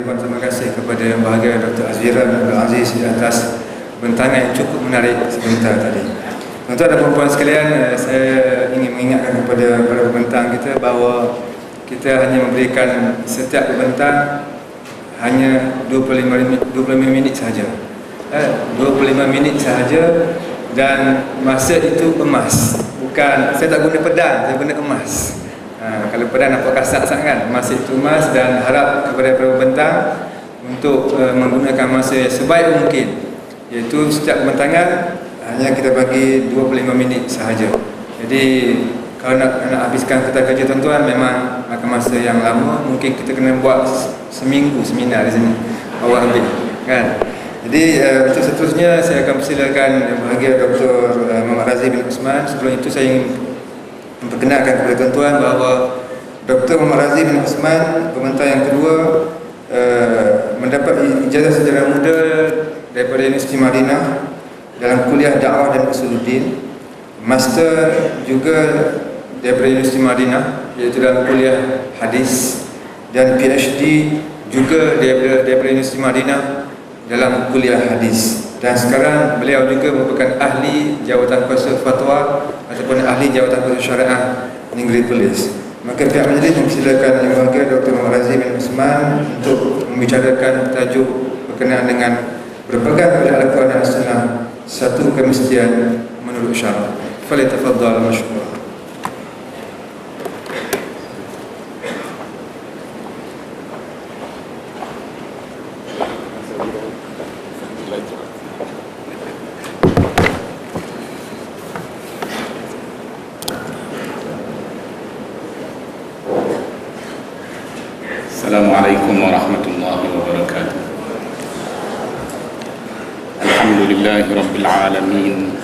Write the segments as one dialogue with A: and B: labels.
A: Terima kasih kepada Yang Berbahagia Dr. Azwiran Abdul Aziz di atas bentangan yang cukup menarik sebentar tadi. Tuan-tuan dan puan-puan sekalian, saya ingin mengingatkan kepada para pembentang kita bahawa kita hanya memberikan setiap pembentang hanya 25 minit sahaja. 25 minit sahaja, dan masa itu emas. Bukan, saya tak guna pedang, saya guna emas. Kalau pedang nampak kasar sangat kan, masa itu emas, dan harap kepada para pembentang untuk menggunakan masa sebaik mungkin, iaitu setiap pembentangan hanya kita bagi 25 minit sahaja. Jadi kalau nak habiskan kertas kerja tuan-tuan, memang makan masa yang lama. Mungkin kita kena buat seminggu seminar di sini awal habis kan. Jadi untuk seterusnya saya akan persilakan Yang Berbahagia Dr. Muhammad Razif bin Osman. Sebelum itu saya ingin memperkenalkan kepada tuan-tuan bahawa Dr. Muhammad Razif bin Osman, pembentang yang kedua, mendapat ijazah sejarah muda daripada Universiti Madinah dalam kuliah dakwah dan usuluddin, master juga daripada Universiti Madinah iaitu dalam kuliah hadis, dan PhD juga daripada Universiti Madinah dalam kuliah hadis. Dan sekarang beliau juga merupakan ahli jawatan kuasa fatwa ataupun ahli jawatan kuasa syariah Negeri Perlis. Maka pihak majlis mempersilakan Yang Berbahagia Dr. Muhammad Razif bin Osman untuk membicarakan tajuk berkenaan dengan berpegang pada Al-Quran dan As-Sunnah, satu kemestian menurut syarak. Falyatafaddal mashkura.
B: Assalamualaikum warahmatullahi wabarakatuh. Alhamdulillahi rabbil alamin,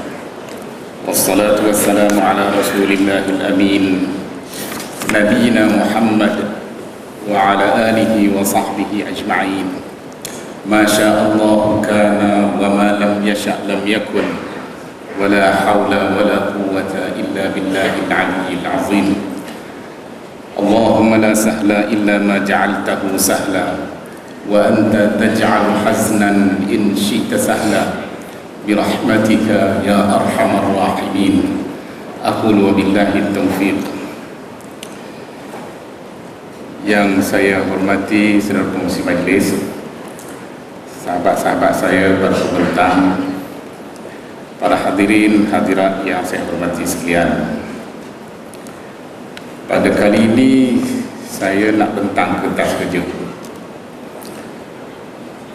B: wassalatu wassalamu ala rasulillahil amin, nabiyina Muhammad wa ala alihi wa sahbihi ajma'in. Ma sya'allahu kana wa ma lam yasha' lam yakun, wa la hawla wa la quwwata illa billahil aliyyil azim. Allahumma la sahla illa ma ja'altahu sahla, wa anta taj'al haznan in syi'ta sahla, birahmatika ya arhamar rahimin. Aqulu wa billahi taufiq. Yang saya hormati saudara pengurusi majlis, sahabat-sahabat saya, para pembentang, para hadirin hadirat yang saya hormati sekalian. Pada kali ini saya nak bentang kertas kerja.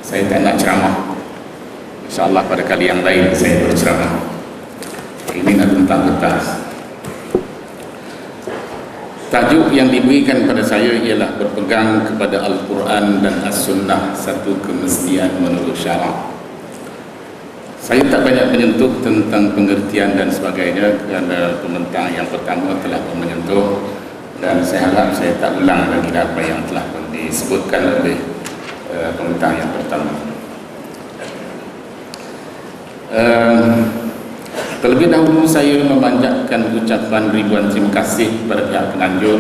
B: Saya tak nak ceramah. InsyaAllah pada kali yang lain saya berceramah. Ini nak bentang kertas. Tajuk yang diberikan pada saya ialah berpegang kepada Al-Quran dan As-Sunnah, satu kemestian menurut syarak. Saya tak banyak menyentuh tentang pengertian dan sebagainya kerana pembentang yang pertama telah menyentuh, dan saya harap saya tak ulang lagi apa yang telah disebutkan oleh pembentang yang pertama. Terlebih dahulu saya memanjatkan ucapan ribuan terima kasih kepada pihak penganjur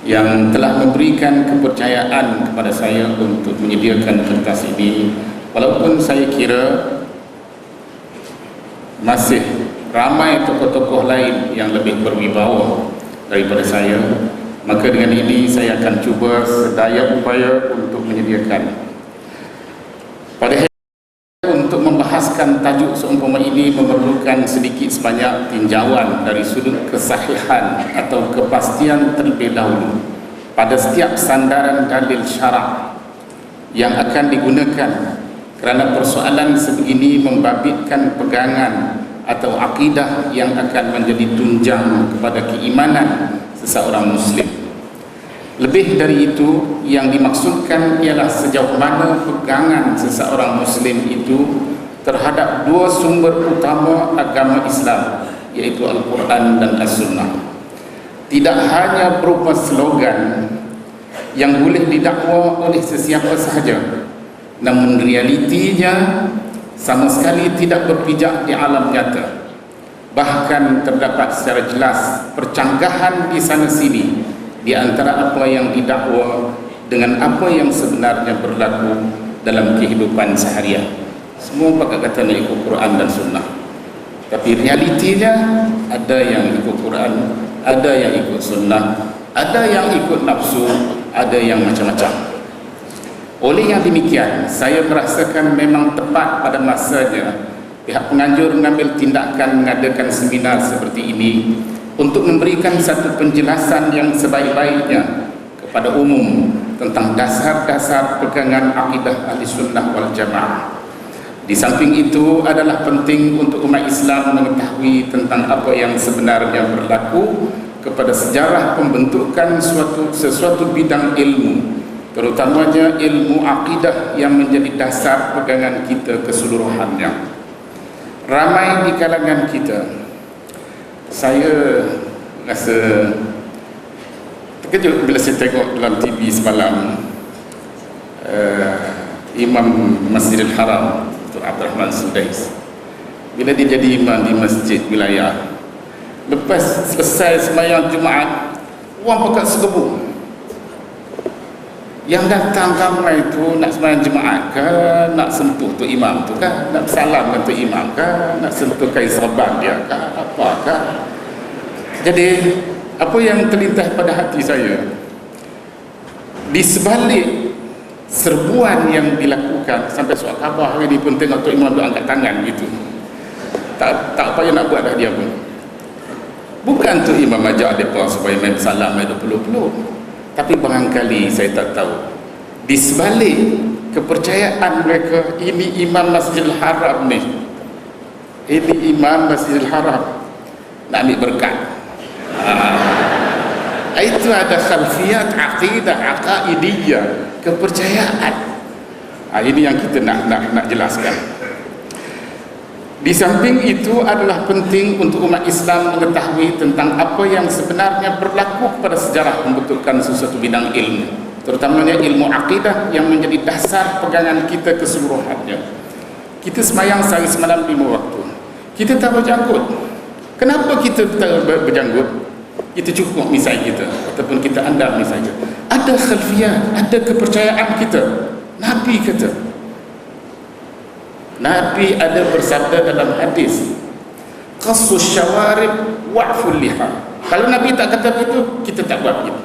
B: yang telah memberikan kepercayaan kepada saya untuk menyediakan kertas ini, walaupun saya kira masih ramai tokoh-tokoh lain yang lebih berwibawa daripada saya. Maka dengan ini saya akan cuba sedaya upaya untuk menyediakan. Pada hari untuk membahaskan tajuk seumpama ini memerlukan sedikit sebanyak tinjauan dari sudut kesahihan atau kepastian terlebih dahulu pada setiap sandaran dalil syarak yang akan digunakan, kerana persoalan sebegini membabitkan pegangan atau akidah yang akan menjadi tunjang kepada keimanan seseorang muslim. Lebih dari itu, yang dimaksudkan ialah sejauh mana pegangan seseorang muslim itu terhadap dua sumber utama agama Islam, iaitu Al-Quran dan As-Sunnah. Tidak hanya berupa slogan yang boleh didakwa oleh sesiapa sahaja, namun realitinya sama sekali tidak berpijak di alam nyata. Bahkan terdapat secara jelas percanggahan di sana sini di antara apa yang didakwa dengan apa yang sebenarnya berlaku dalam kehidupan seharian. Semua pakai kata nak ikut Quran dan Sunnah, tapi realitinya ada yang ikut Quran, ada yang ikut Sunnah, ada yang ikut nafsu, ada yang macam-macam. Oleh yang demikian, saya merasakan memang tepat pada masanya pihak penganjur mengambil tindakan mengadakan seminar seperti ini untuk memberikan satu penjelasan yang sebaik-baiknya kepada umum tentang dasar-dasar pegangan akidah ahli sunnah wal jamaah. Di samping itu adalah penting untuk umat Islam mengetahui tentang apa yang sebenarnya berlaku kepada sejarah pembentukan sesuatu bidang ilmu, terutamanya ilmu akidah yang menjadi dasar pegangan kita keseluruhannya. Ramai di kalangan kita, saya rasa terkejut bila saya tengok dalam TV semalam Imam Masjidil Haram Dr. Abdul Rahman Sudais, bila dia jadi imam di masjid wilayah, lepas selesai sembahyang Jumaat, orang pakat serbu. Yang datang ramai itu nak sembahyang Jumaat ke, nak sentuh tu imam tu kan, nak salam dengan tu imam kan, nak sentuh kain serban dia kan, apa kan. Jadi apa yang terlintas pada hati saya, di sebalik serbuan yang dilakukan, sampai surat khabar hari ni pun tengok tu imam tu angkat tangan gitu, tak payah nak buat dah dia pun. Bukan tu imam ajak mereka supaya main salam main peluk-peluk, tapi barangkali saya tak tahu di sebalik kepercayaan mereka, ini imam Masjidil Haram ni, ini imam Masjidil Haram nak ambil berkat. Itu ada khalfiyat aqidah, aqaidiyah, kepercayaan. Ini yang kita nak jelaskan. Di samping itu adalah penting untuk umat Islam mengetahui tentang apa yang sebenarnya berlaku pada sejarah pembentukan sesuatu bidang ilmu, terutamanya ilmu akidah yang menjadi dasar pegangan kita keseluruhannya. Kita sembahyang sehari semalam 5 waktu, kita tak berjanggut. Kenapa kita tak berjanggut? Kita cukup misai kita, ataupun kita andam misalnya. Ada khalfiyat, ada kepercayaan kita. Nabi kata, Nabi ada bersabda dalam hadis, qassus syawarib wa'ful liha. Kalau Nabi tak kata begitu, kita tak buat begitu.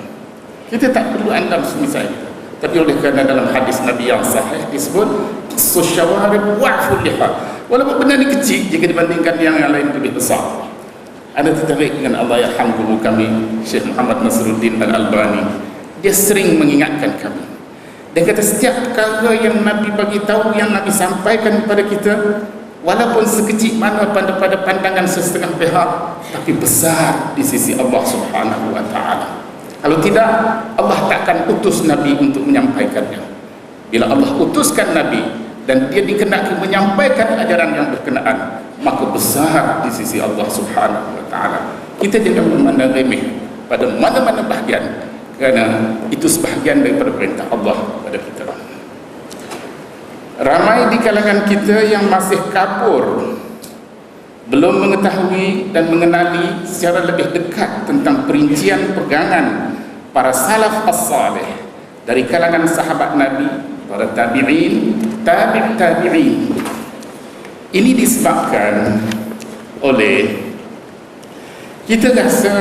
B: Kita tak perlu andam semisal itu. Tapi oleh kerana dalam hadis Nabi yang sahih disebut qassus syawarib wa'ful liha, walaupun benda ni kecil jika dibandingkan yang lain lebih besar. Ada tertarik dengan Allah yarham guru kami Syekh Muhammad Nasruddin Al-Albani, dia sering mengingatkan kami. Dia kata setiap perkara yang Nabi bagi tahu, yang Nabi sampaikan kepada kita, walaupun sekecil mana pada pandangan sesetengah pihak, tapi besar di sisi Allah Subhanahu wa taala. Kalau tidak, Allah takkan utus Nabi untuk menyampaikannya. Bila Allah utuskan Nabi dan dia dikenakan menyampaikan ajaran yang berkenaan, maka besar di sisi Allah Subhanahu wa taala. Kita jangan memandang remeh pada mana-mana bahagian, kerana itu sebahagian daripada perintah Allah kepada kita. Ramai di kalangan kita yang masih kabur, belum mengetahui dan mengenali secara lebih dekat tentang perincian pegangan para salaf as-salih dari kalangan sahabat Nabi, para tabi'in, tabi'in. Ini disebabkan oleh kita rasa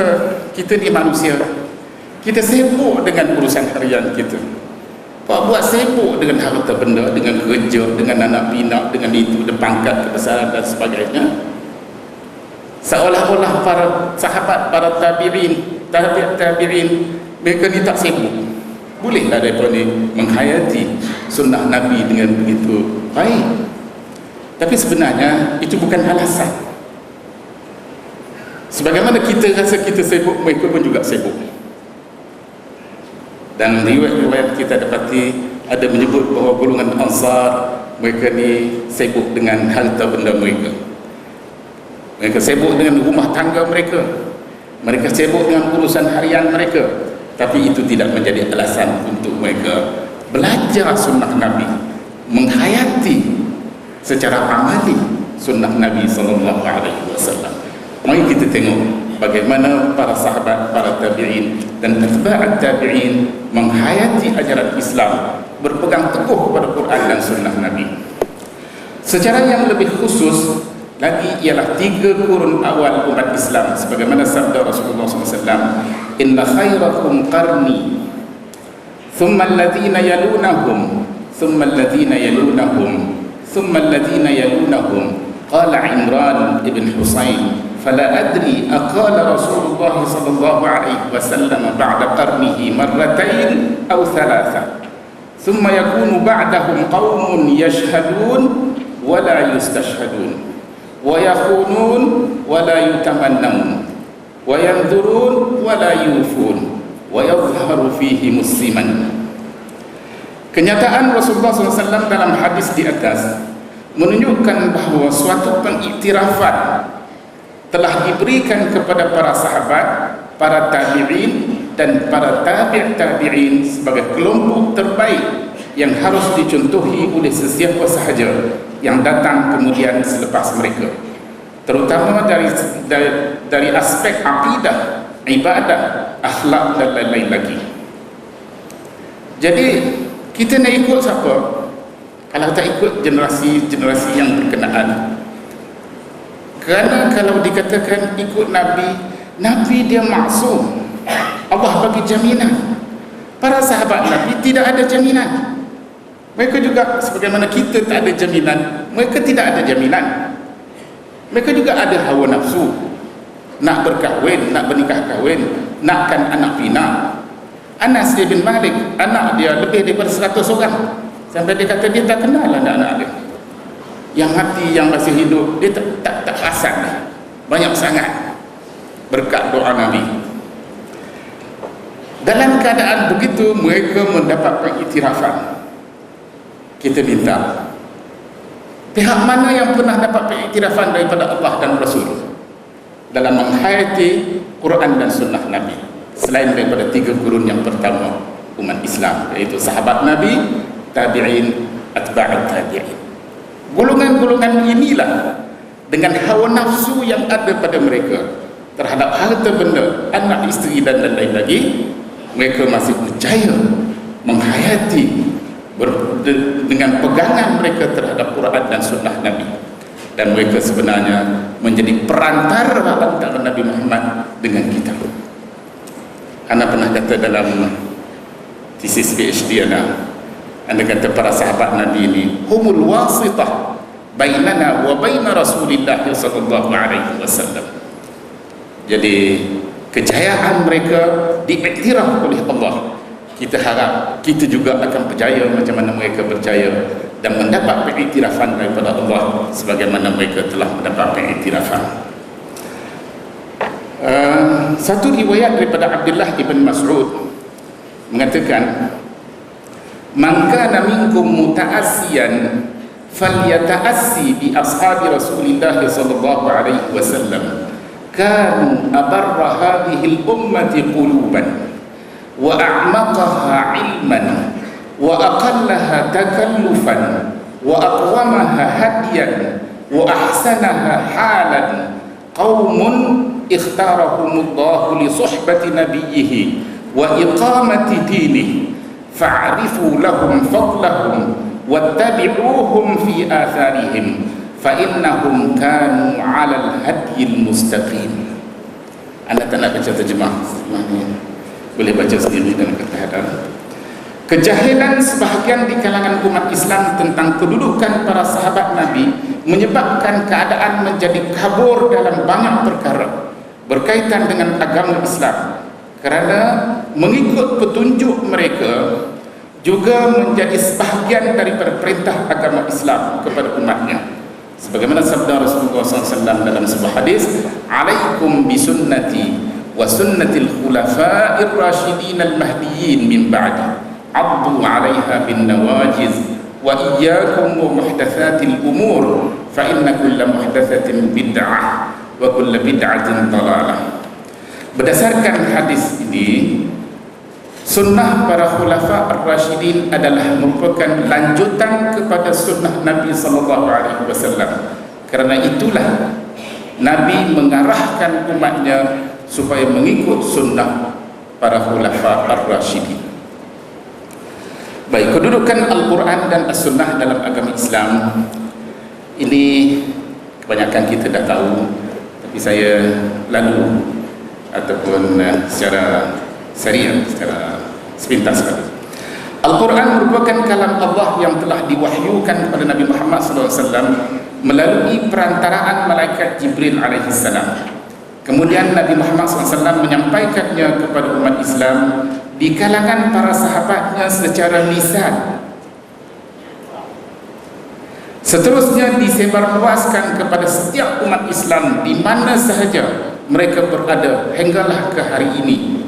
B: kita ni manusia, kita sibuk dengan urusan harian kita. Buat sibuk dengan harta benda, dengan kerja, dengan anak pinak, dengan itu, dengan pangkat, kebesaran dan sebagainya. Seolah-olah para sahabat, para tabi'in, mereka ni tak sibuk. Bolehlah mereka ni menghayati sunnah Nabi dengan begitu baik. Tapi sebenarnya itu bukan alasan. Sebagaimana kita rasa kita sibuk, mereka pun juga sibuk. Dan riwayat-riwayat kita dapati ada menyebut bahawa golongan Ansar, mereka ni sibuk dengan harta benda mereka. Mereka sibuk dengan rumah tangga mereka. Mereka sibuk dengan urusan harian mereka. Tapi itu tidak menjadi alasan untuk mereka belajar sunnah Nabi, menghayati secara amali sunnah Nabi SAW. Mari kita tengok bagaimana para sahabat, para tabi'in dan atba'at tabi'in menghayati ajaran Islam, berpegang teguh pada Quran dan sunnah Nabi. Secara yang lebih khusus lagi ialah 3 kurun awal umat Islam, sebagaimana sabda Rasulullah SAW, inna khairakum qarni thumma alladhina yalunahum thumma alladhina yalunahum thumma alladhina yalunahum. Qala Imran ibn Husayn فلا أدري أقال رسول الله صلى الله عليه وسلم بعد قرنه مرتين أو 3 ثم يكون بعدهم قوم يشهدون ولا يستشهدون ويخونون ولا يتمنون وينذرون ولا يوفون ويظهر فيهم السمن. Kenyataan Rasulullah SAW dalam hadis di atas menunjukkan bahawa suatu pengiktirafan telah diberikan kepada para sahabat, para tabi'in dan para tabi' tabi'in sebagai kelompok terbaik yang harus dicontohi oleh sesiapa sahaja yang datang kemudian selepas mereka, terutama dari aspek akidah, ibadah, akhlak dan lain-lain lagi. Jadi kita nak ikut siapa? Kalau tak ikut generasi yang berkenaan. Kerana kalau dikatakan ikut Nabi dia maksum, Allah bagi jaminan. Para sahabat Nabi tidak ada jaminan. Mereka juga sebagaimana kita tak ada jaminan, mereka tidak ada jaminan. Mereka juga ada hawa nafsu, nak berkahwin, nak bernikah kahwin, nakkan anak pinak. Anas bin Malik, anak dia lebih daripada 100 orang, sampai dia kata dia tak kenal anak-anak dia. Yang mati, yang masih hidup, dia tak perasan banyak sangat berkat doa Nabi. Dalam keadaan begitu, mereka mendapat pengiktirafan. Kita minta, pihak mana yang pernah dapat pengiktirafan daripada Allah dan Rasul dalam menghayati Quran dan sunnah Nabi, selain daripada 3 kurun yang pertama umat Islam, iaitu sahabat Nabi, tabi'in, atba'at tabi'in. Golongan-golongan inilah dengan hawa nafsu yang ada pada mereka terhadap harta benda, anak, isteri dan lain-lain lagi, mereka masih percaya menghayati dengan pegangan mereka terhadap Quran dan sunnah Nabi, dan mereka sebenarnya menjadi perantara antara Nabi Muhammad dengan kita. Anda pernah kata dalam tesis PhD anda kata para sahabat Nabi ini humul wasitah bainana wa baina Rasulillah sallallahu alaihi wasallam. Jadi kejayaan mereka diiktiraf oleh Allah. Kita harap kita juga akan percaya macam mana mereka percaya dan mendapat pengiktirafan daripada Allah sebagaimana mereka telah mendapat pengiktirafan. Satu riwayat daripada Abdullah ibn Mas'ud mengatakan, man kana minkum muta'assiyan falyata'assi bi ashabi Rasulillah sallallahu alaihi wasallam kanu abarra hadhihi al-ummati quluban wa a'maqaha 'ilman wa aqallaha takallufan wa aqwamaha hadiyan wa ahsanaha halan qaumun ikhtarahumullahu li suhbati nabiyhi wa iqamati dinihi fa'rifu lahum fadlahum wattabi'uhum fi atharihim fa innahum kanu 'alal hadyil mustaqim. Anda tak nak baca terjemah, boleh baca sendiri dalam ketahadan. Kejahilan sebahagian di kalangan umat Islam tentang kedudukan para sahabat Nabi menyebabkan keadaan menjadi kabur dalam banyak perkara berkaitan dengan agama Islam, kerana mengikut petunjuk mereka juga menjadi sebahagian daripada perintah agama Islam kepada umatnya. Sebagaimana sabda Rasulullah SAW dalam sebuah hadis, alaikum bisunnati wa sunnatil khulafa'ir rasyidin al-mahdiyyin min ba'di addu 'alaiha bin nawajiz wa iyyakum wa muhdatsatil umur fa inna kulla muhdatsatin bid'ah wa kulla bid'atin dhalalah. Berdasarkan hadis ini, sunnah para khulafa ar-rasyidin adalah merupakan lanjutan kepada sunnah Nabi SAW. Kerana itulah Nabi mengarahkan umatnya supaya mengikut sunnah para khulafa ar-rasyidin. Baik, kedudukan Al-Quran dan As-Sunnah dalam agama Islam ini kebanyakan kita dah tahu, tapi saya lalu ataupun secara serius, secara sepintas saja. Al-Quran merupakan kalam Allah yang telah diwahyukan kepada Nabi Muhammad SAW melalui perantaraan malaikat Jibril alaihissalam. Kemudian Nabi Muhammad SAW menyampaikannya kepada umat Islam di kalangan para sahabatnya secara lisan. Seterusnya disebarluaskan kepada setiap umat Islam di mana sahaja mereka berada hinggalah ke hari ini.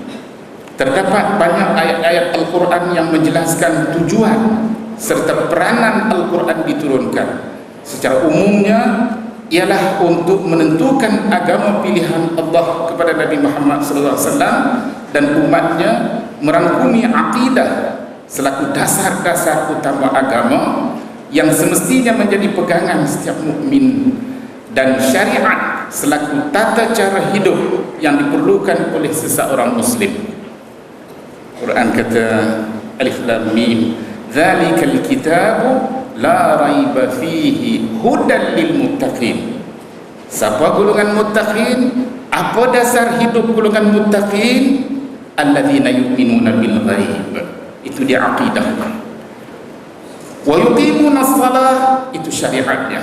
B: Terdapat banyak ayat-ayat Al-Quran yang menjelaskan tujuan serta peranan Al-Quran diturunkan. Secara umumnya ialah untuk menentukan agama pilihan Allah kepada Nabi Muhammad SAW dan umatnya, merangkumi akidah selaku dasar-dasar utama agama yang semestinya menjadi pegangan setiap mukmin, dan syariat selaku tata cara hidup yang diperlukan oleh seseorang muslim. Quran kata Alif Lam Mim, dzalikal kitabu la raiba fihi hudan lil muttaqin. Siapa golongan muttaqin? Apa dasar hidup golongan muttaqin? Alladzina yu'minuna bil ghaib. Itu dia akidah. Wa yuqimuna shalah, itu syariatnya.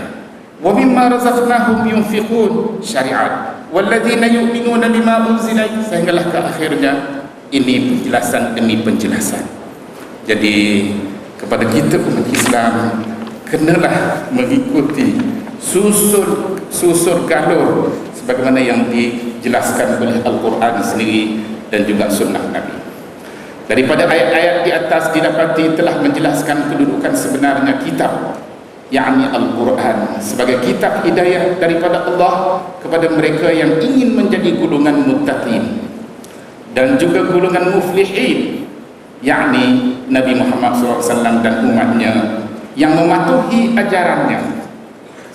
B: Wa mimma razaqnahum yunfiqun, syariat. Walladzina yu'minuna bima unzila, sehinggalah ke akhirnya. Ini penjelasan demi penjelasan. Jadi kepada kita umat Islam, kenalah mengikuti susur galur sebagaimana yang dijelaskan oleh Al-Quran sendiri dan juga sunnah Nabi. Daripada ayat-ayat di atas didapati telah menjelaskan kedudukan sebenarnya kitab, yakni Al-Quran, sebagai kitab hidayah daripada Allah kepada mereka yang ingin menjadi golongan muttaqin dan juga golongan muflihin, yakni Nabi Muhammad SAW dan umatnya yang mematuhi ajarannya.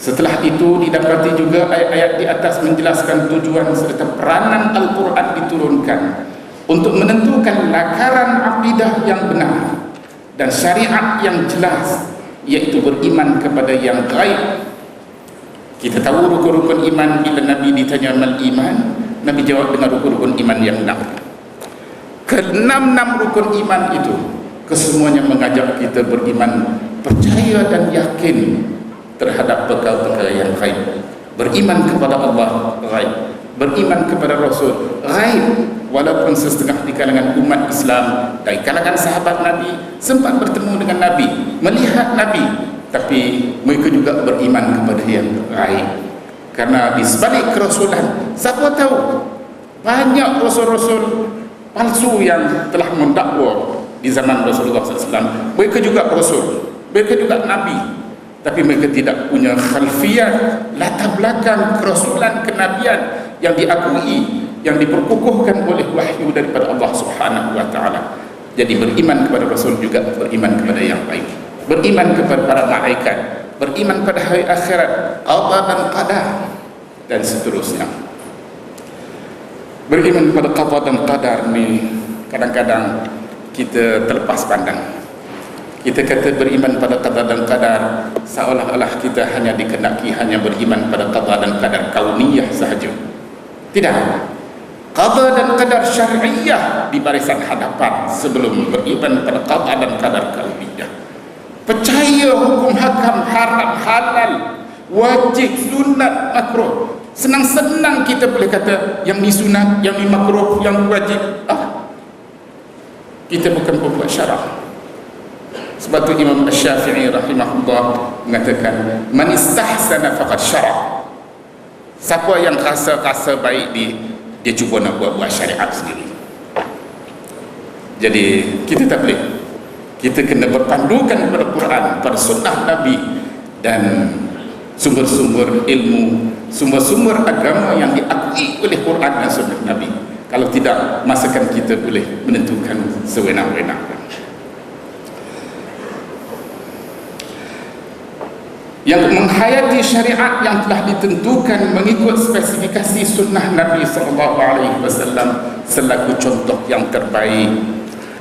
B: Setelah itu didapati juga ayat-ayat di atas menjelaskan tujuan serta peranan Al-Quran diturunkan untuk menentukan lakaran akidah yang benar dan syariat yang jelas, yaitu beriman kepada yang gaib. Kita tahu rukun-rukun iman. Bila Nabi ditanya mal iman, Nabi jawab dengan rukun-rukun iman yang 6. Ke-6 rukun iman itu kesemuanya mengajak kita beriman, percaya dan yakin terhadap perkara-perkara yang gaib. Beriman kepada Allah, gaib. Beriman kepada Rasul, gaib. Walaupun sesetengah di kalangan umat Islam, dari kalangan sahabat Nabi sempat bertemu dengan Nabi, melihat Nabi, tapi mereka juga beriman kepada yang gaib. Karena di sebalik kerasulan, siapa tahu banyak rasul-rasul palsu yang telah mendakwa di zaman Rasulullah SAW. Mereka juga rasul, mereka juga nabi, tapi mereka tidak punya khalfiyat, latar belakang kerasulan, kenabian yang diakui, yang diperkukuhkan oleh wahyu daripada Allah Subhanahu wa taala. Jadi beriman kepada Rasul juga beriman kepada yang baik. Beriman kepada para malaikat, beriman pada hari akhirat, qada dan qadar, dan seterusnya. Beriman kepada qada dan qadar ni kadang-kadang kita terlepas pandang. Kita kata beriman pada qada dan qadar seolah-olah kita hanya dikenaki hanya beriman pada qada dan qadar kauniyah sahaja. Tidak. Qada dan qadar syar'iyah di barisan hadapan sebelum beriman pada qada dan qadar kauniyah. Percaya hukum hakam, haram, halal, wajib, sunat, makruh. Senang-senang kita boleh kata yang ni sunat, yang ni makruh, yang wajib. Kita bukan pembuat syarah. Sebab tu Imam Asy-Syafi'i rahimahullah mengatakan, man istahsana faqad syara'. Siapa yang rasa baik dia cuba nak buat syariat sendiri. Jadi kita tak boleh. Kita kena berpandukan pada Quran, pada sunnah Nabi dan sumber-sumber ilmu, sumber-sumber agama yang diakui oleh Quran dan sunnah Nabi. Kalau tidak, masakan kita boleh menentukan sewenang-wenang. yang menghayati syariat yang telah ditentukan mengikut spesifikasi sunnah Nabi SAW selaku contoh yang terbaik.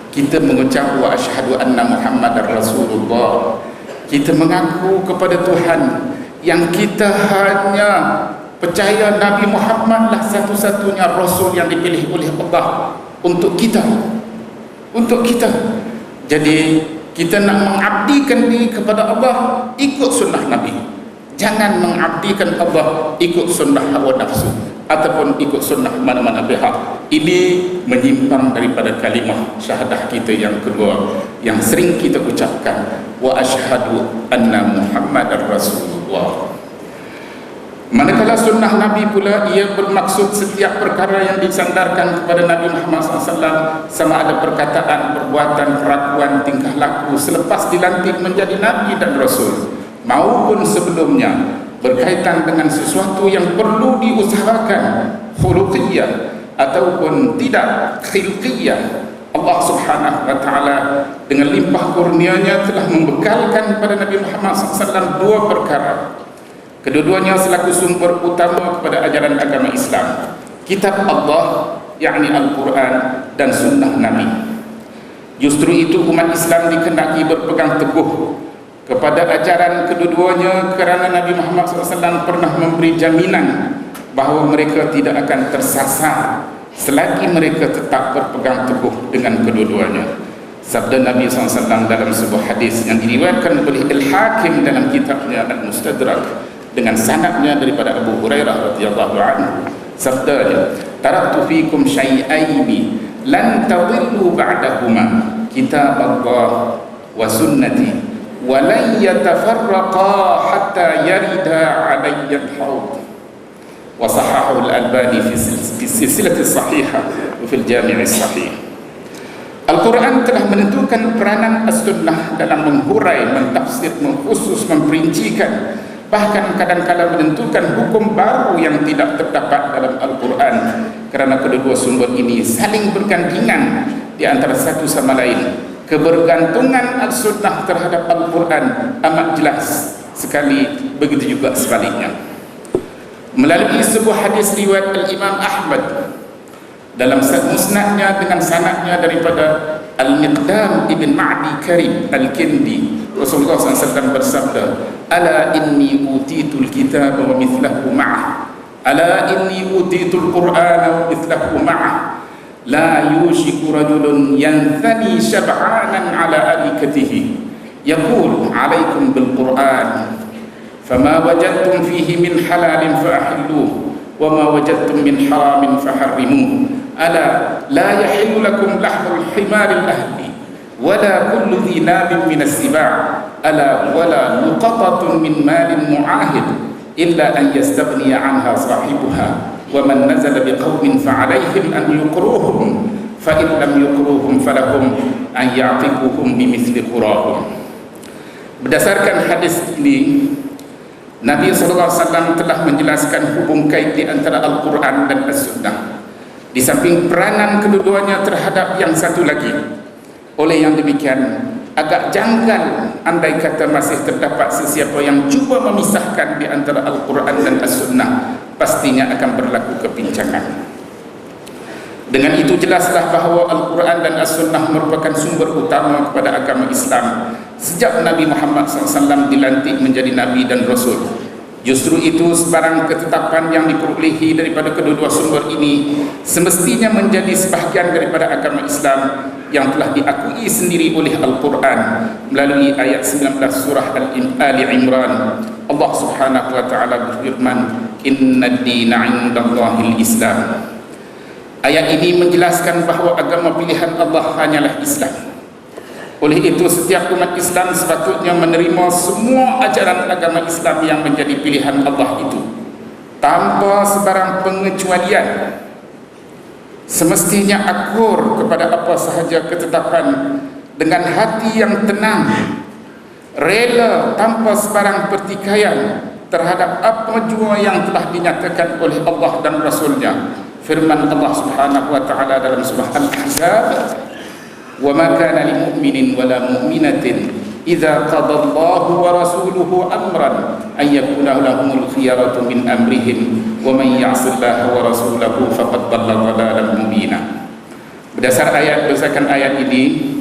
B: Kita mengucap wa asyhadu anna Muhammadar Rasulullah. Kita mengaku kepada Tuhan yang kita hanya percaya Nabi Muhammad lah satu-satunya Rasul yang dipilih oleh Allah untuk kita. Jadi kita nak mengabdikan diri kepada Allah, ikut sunnah Nabi. Jangan mengabdikan Allah ikut sunnah hawa nafsu ataupun ikut sunnah mana-mana pihak. Ini menyimpang daripada kalimah syahadah kita yang kedua yang sering kita ucapkan, wa asyhadu anna Muhammadar Rasulullah. Manakala sunnah Nabi pula, ia bermaksud setiap perkara yang disandarkan kepada Nabi Muhammad SAW, sama ada perkataan, perbuatan, perlakuan, tingkah laku selepas dilantik menjadi Nabi dan Rasul maupun sebelumnya, berkaitan dengan sesuatu yang perlu diusahakan, khuluqiyah ataupun tidak khilqiyah. Allah Subhanahu wa Ta'ala dengan limpah kurnianya telah membekalkan kepada Nabi Muhammad SAW dua perkara. Kedua-duanya selaku sumber utama kepada ajaran agama Islam, kitab Allah yakni Al-Quran dan sunnah Nabi. Justru itu umat Islam dikehendaki berpegang teguh kepada ajaran kedua-duanya kerana Nabi Muhammad SAW pernah memberi jaminan bahawa mereka tidak akan tersasar selagi mereka tetap berpegang teguh dengan kedua-duanya. Sabda Nabi SAW dalam sebuah hadis yang diriwayatkan oleh Al-Hakim dalam kitabnya Al-Mustadrak dengan sanadnya daripada Abu Hurairah radhiyallahu anhu, sabdanya, taraktu fikum syai'aini lan tadillu ba'dahuma, kitab Allah wa sunnati wa lan yatafarraqa hatta yarida alayya al-hawd. Wa sahahahu al-Albani fi silsilati sahihah wa fil jami' as-sahih. Al-Quran telah menentukan peranan as-sunnah dalam menghurai, mentafsir, mengkhusus, memperincikan, bahkan kadang-kadang menentukan hukum baru yang tidak terdapat dalam Al-Quran, kerana kedua-dua sumber ini saling bergandengan di antara satu sama lain. Kebergantungan Al-Sunnah terhadap Al-Quran amat jelas sekali, begitu juga sebaliknya. Melalui sebuah hadis riwayat Al-Imam Ahmad dalam musnadnya dengan sanadnya daripada Al-Miqdam ibn Ma'di Karib Al-Kindi, Rasulullah SAW bersabda, ala inni utitul kitab wa mithlahu ma'ah, ala inni utitul qur'ana wa mithlahu ma'ah, la yushiku rajulun yanthani shab'anan ala arikatihi yaqul alaikum bil qur'an fama wajadtum fihi min halalin fa'ahilluh wa ma wajadtum min haramin faharrimuh, ala la yahillu lakum lahmul himaril ahli wala kullu dhi nabin min as-siba', ala wala luqatatun min malin mu'ahid illa an yastaghniya anha sahibuha wa man nazala biqaumin fa'alaihim an yuqruhum fa in lam yuqruhum falahum an ya'tiquhum bimithli qurahum. Berdasarkan hadis ini, Nabi SAW telah menjelaskan hubung kait di antara Al-Quran dan As-Sunnah, di samping peranan kedua-duanya terhadap yang satu lagi. Oleh yang demikian, agak janggal andai kata masih terdapat sesiapa yang cuba memisahkan di antara Al-Quran dan As-Sunnah, pastinya akan berlaku kepincangan. Dengan itu jelaslah bahawa Al-Quran dan As-Sunnah merupakan sumber utama kepada agama Islam sejak Nabi Muhammad SAW dilantik menjadi Nabi dan Rasul. Justru itu sebarang ketetapan yang diperolehi daripada kedua-dua sumber ini semestinya menjadi sebahagian daripada agama Islam yang telah diakui sendiri oleh Al-Quran melalui ayat 19 surah Ali Imran. Allah Subhanahu wa Ta'ala berfirman, inna ad-dina 'indallahil Islam. Ayat ini menjelaskan bahawa agama pilihan Allah hanyalah Islam. Oleh itu setiap umat Islam sepatutnya menerima semua ajaran agama Islam yang menjadi pilihan Allah itu tanpa sebarang pengecualian. Semestinya akur kepada apa sahaja ketetapan dengan hati yang tenang, rela tanpa sebarang pertikaian terhadap apa jua yang telah dinyatakan oleh Allah dan Rasulnya. Firman Allah Subhanahu wa Ta'ala dalam surah Al-Ahzab, wa ma kana lil mu'minin wala mu'minatin idza qada Allahu wa rasuluhu amran ay yakuna lahumul khiyaratu min amrihim wa man ya'sillaha wa rasulahu faqad dhalla dhalalan mubina. Berdasarkan ayat ini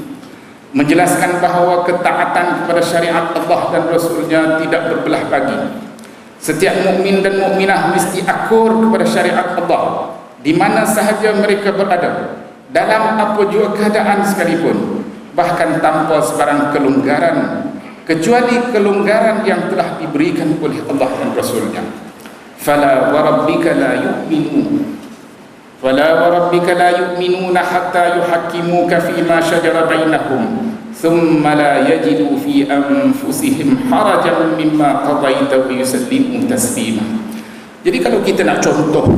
B: menjelaskan bahawa ketaatan kepada syariat Allah dan Rasulnya tidak berbelah bagi. Setiap mukmin dan mukminah mesti akur kepada syariat Allah di mana sahaja mereka berada, dalam apa jua keadaan sekalipun, bahkan tanpa sebarang kelonggaran kecuali kelonggaran yang telah diberikan oleh Allah dan Rasulnya. Fala wa rabbika la yu'minun Fala wa rabbika la yu'minuna hatta yuhakkimuka fima shajara bainahum thumma la yajidu fi anfusihim harajan mimma qadaita wa yusallimu taslima. Jadi kalau kita nak contoh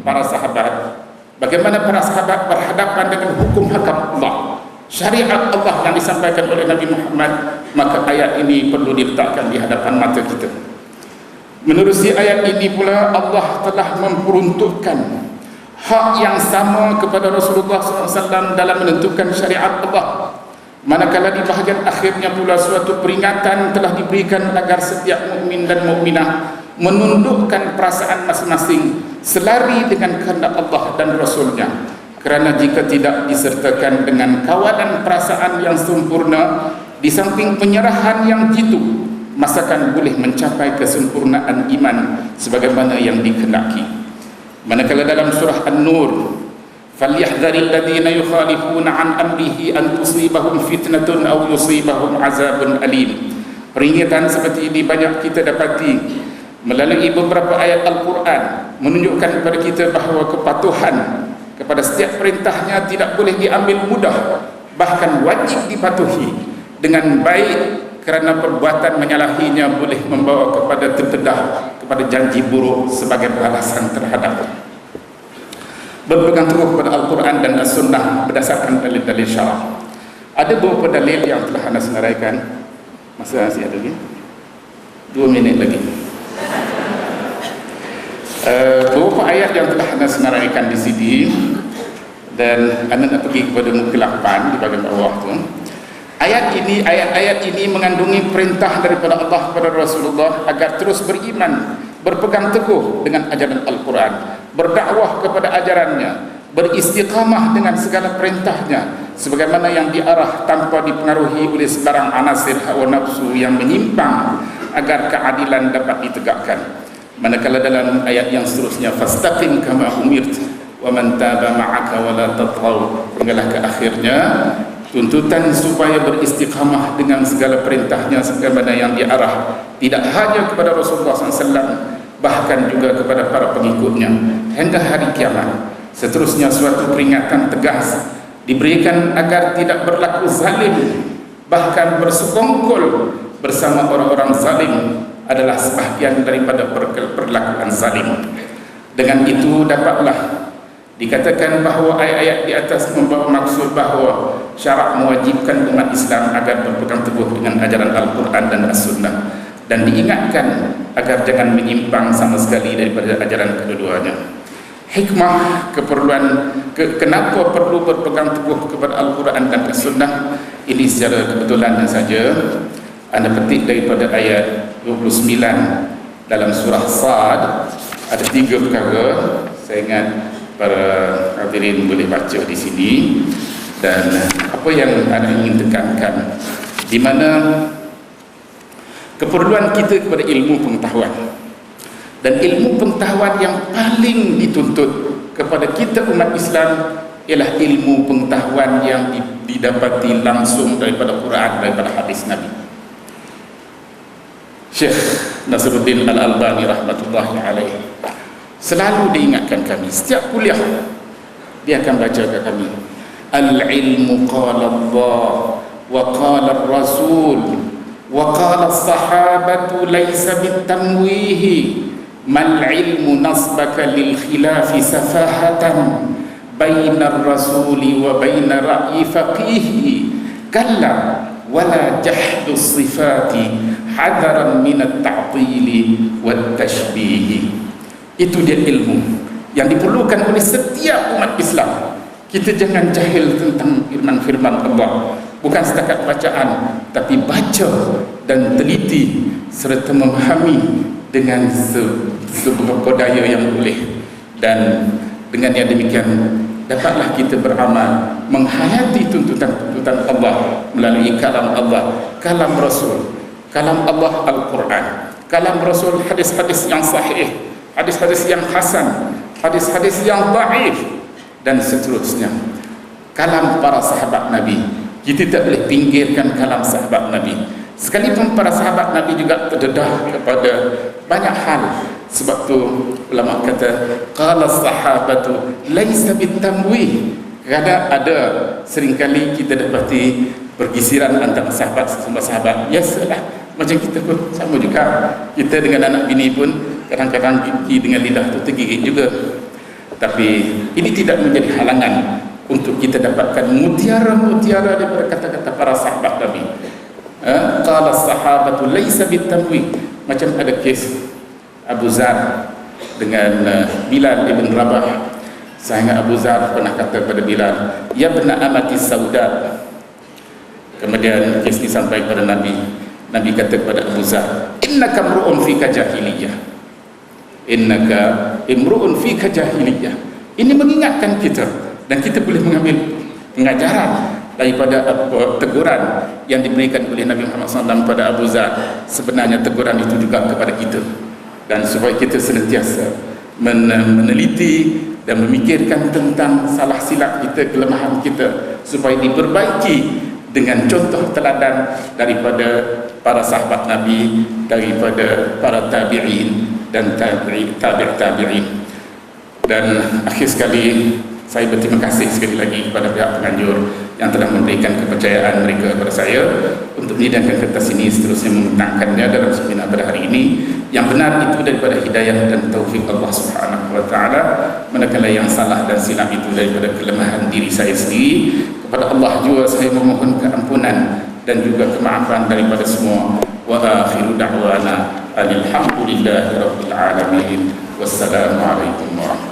B: para sahabat, bagaimana para sahabat berhadapan dengan hukum hakam Allah, syariat Allah yang disampaikan oleh Nabi Muhammad, maka ayat ini perlu diletakkan di hadapan mata kita. Menerusi ayat ini pula, Allah telah memperuntukkan hak yang sama kepada Rasulullah SAW dalam menentukan syariat Allah. Manakala di bahagian akhirnya pula suatu peringatan telah diberikan agar setiap mukmin dan mukminah menundukkan perasaan masing-masing selari dengan kehendak Allah dan Rasulnya. Kerana jika tidak disertakan dengan kawalan perasaan yang sempurna, di samping penyerahan yang jitu, masakan boleh mencapai kesempurnaan iman sebagaimana yang dikehendaki. Manakala dalam surah An-Nur, falyahdharil ladzina yukhalifuna an amrihi an tusibahum fitnatun aw yusibahum azabun alim. Peringatan seperti ini banyak kita dapati melalui beberapa ayat Al-Quran, menunjukkan kepada kita bahawa kepatuhan kepada setiap perintahnya tidak boleh diambil mudah, bahkan wajib dipatuhi dengan baik, kerana perbuatan menyalahinya boleh membawa kepada terdedah, kepada janji buruk sebagai balasan terhadap. Berpegang teguh kepada Al-Quran dan As-Sunnah berdasarkan dalil-dalil syarah. Ada beberapa dalil yang telah anda senaraikan. Masa masih ada lagi 2 minit lagi. Beberapa ayat yang telah anda senaraikan di sini, dan anda nak pergi kepada muka 8 di bahagian bawah tu. Ayat-ayat ini mengandungi perintah daripada Allah kepada Rasulullah agar terus beriman, berpegang teguh dengan ajaran Al-Quran, berdakwah kepada ajarannya, beristiqamah dengan segala perintahnya, sebagaimana yang diarah tanpa dipengaruhi oleh sebarang anasir hawa nafsu yang menyimpang, agar keadilan dapat ditegakkan. Manakala dalam ayat yang seterusnya, fastaqim kama umirt wa man taba ma'aka wa la tatghaw, hinggalah ke akhirnya, tuntutan supaya beristiqamah dengan segala perintahnya sebagaimana yang diarah tidak hanya kepada Rasulullah SAW, bahkan juga kepada para pengikutnya hingga hari kiamat. Seterusnya suatu peringatan tegas diberikan agar tidak berlaku zalim, bahkan bersekongkol bersama orang-orang zalim adalah sebahagian daripada perlakuan zalim. Dengan itu dapatlah dikatakan bahawa ayat-ayat di atas membawa maksud bahawa syarak mewajibkan umat Islam agar berpegang teguh dengan ajaran Al-Quran dan As-Sunnah, dan diingatkan agar jangan menyimpang sama sekali daripada ajaran kedua-duanya. Hikmah keperluan kenapa perlu berpegang teguh kepada Al-Quran dan As-Sunnah ini secara kebetulan saja anda petik daripada ayat 29 dalam surah Sad. Ada 3 perkara, saya ingat para hadirin boleh baca di sini, dan apa yang anda ingin tekankan, di mana keperluan kita kepada ilmu pengetahuan, dan ilmu pengetahuan yang paling dituntut kepada kita umat Islam ialah ilmu pengetahuan yang didapati langsung daripada Quran, daripada hadis Nabi. Syekh Nasruddin Al-Albani rahmatullahi alaih selalu diingatkan kami setiap kuliah, dia akan baca ke kami, al-ilmu qala Allah wa qala Rasul wa qala sahabatu laysa bitamwihi mal ilmu nasbaka lil khilafi safahatan bainar rasuli wa bainar ra'yi faqihi kalla wala jahdu sifati hadaran minat ta'tili wat tashbihi. Itu dia ilmu yang diperlukan oleh setiap umat Islam. Kita jangan jahil tentang firman Allah, bukan setakat bacaan, tapi baca dan teliti serta memahami dengan seberapa daya yang boleh, dan dengan yang demikian dapatlah kita beramal menghayati tuntutan-tuntutan Allah melalui kalam Allah, kalam Rasul, kalam Allah Al-Quran, kalam Rasul, hadis-hadis yang sahih, hadis-hadis yang hasan, hadis-hadis yang dhaif, dan seterusnya. Kalam para sahabat Nabi, kita tak boleh pinggirkan kalam sahabat Nabi. Sekalipun para sahabat Nabi juga terdedah kepada banyak hal. Sebab tu ulama kata qala sahabatu laisa bitamwi. Kadang ada seringkali kita dapati pergisiran antara sahabat sama sahabat. Biasalah, macam kita pun sama juga. Kita dengan anak bini pun kadang-kadang gigi dengan lidah tu tergigit juga. Tapi ini tidak menjadi halangan untuk kita dapatkan mutiara-mutiara daripada kata-kata para sahabat Nabi. Qala sahabatu laisa bitamwi. Macam ada kes Abu Zar dengan Bilal ibn Rabah. Sehingga Abu Zar pernah kata kepada Bilal, ya bena amati sauda. Kemudian kes ini sampai kepada Nabi. Nabi kata kepada Abu Zar, innaka imru'un fika jahiliyah. Innaka imru'un fika jahiliyah. Ini mengingatkan kita, dan kita boleh mengambil pengajaran daripada teguran yang diberikan oleh Nabi Muhammad SAW kepada Abu Zar. Sebenarnya teguran itu juga kepada kita, dan supaya kita senantiasa meneliti dan memikirkan tentang salah silap kita, kelemahan kita, supaya diperbaiki dengan contoh teladan daripada para sahabat Nabi, daripada para tabi'in dan tabi'in. Dan akhir sekali, saya berterima kasih sekali lagi kepada pihak penganjur yang telah memberikan kepercayaan mereka kepada saya untuk menyediakan kertas ini, seterusnya menggunakannya dalam seminar pada hari ini. Yang benar itu daripada hidayah dan taufik Allah Subhanahu wa taala, manakala yang salah dan silap itu daripada kelemahan diri saya sendiri. Kepada Allah juga saya memohon keampunan dan juga kemaafan daripada semua. Wa akhiru da'wana alhamdulillahi rabbil alamin. Wassalamu alaikum warahmatullahi wabarakatuh.